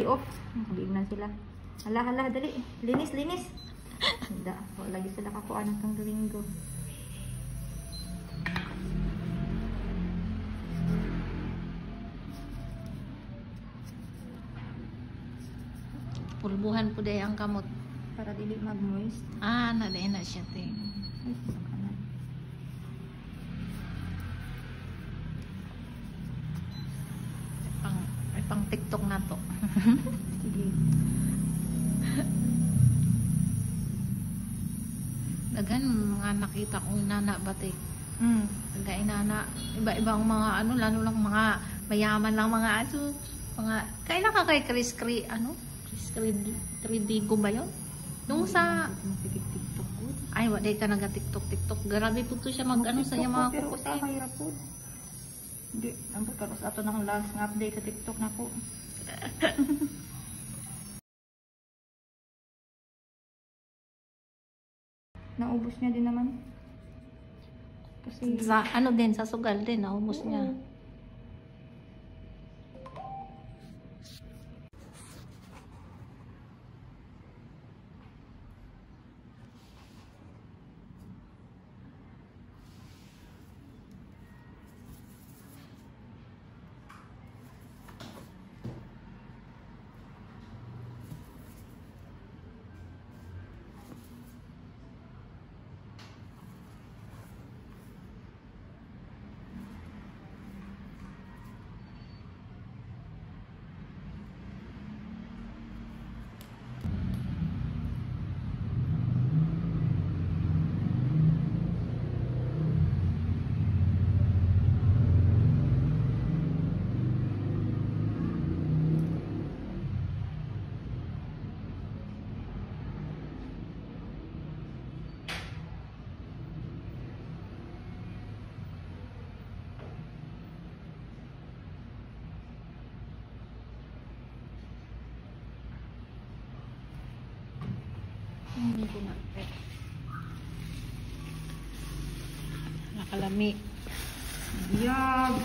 off. Sabihin na sila. Hala, dali. Linis. Hindi. Lagi sila kakuha ng tang linggo. Pulbuhan po day ang kamot. Para dili mag-moist. Nadain na siya te. Pang TikTok na to. Sige. Dagan mga nakita kong nana ba te. Dagay nana. Iba-ibang mga lalo lang mga mayaman lang mga mga kailan ka kay Chris 3D ba yun? Nung sa TikTok ko. ay waday ka naga TikTok. Grabe po to siya mag-ano sa iya mga pero kuko. mahirap po. Hindi, ang karos ato ng last nga update sa TikTok na po. Naubos niya din naman. Kasi Sa din sa sugal din naubos niya. Hindi ko na. Nakalami. Yag!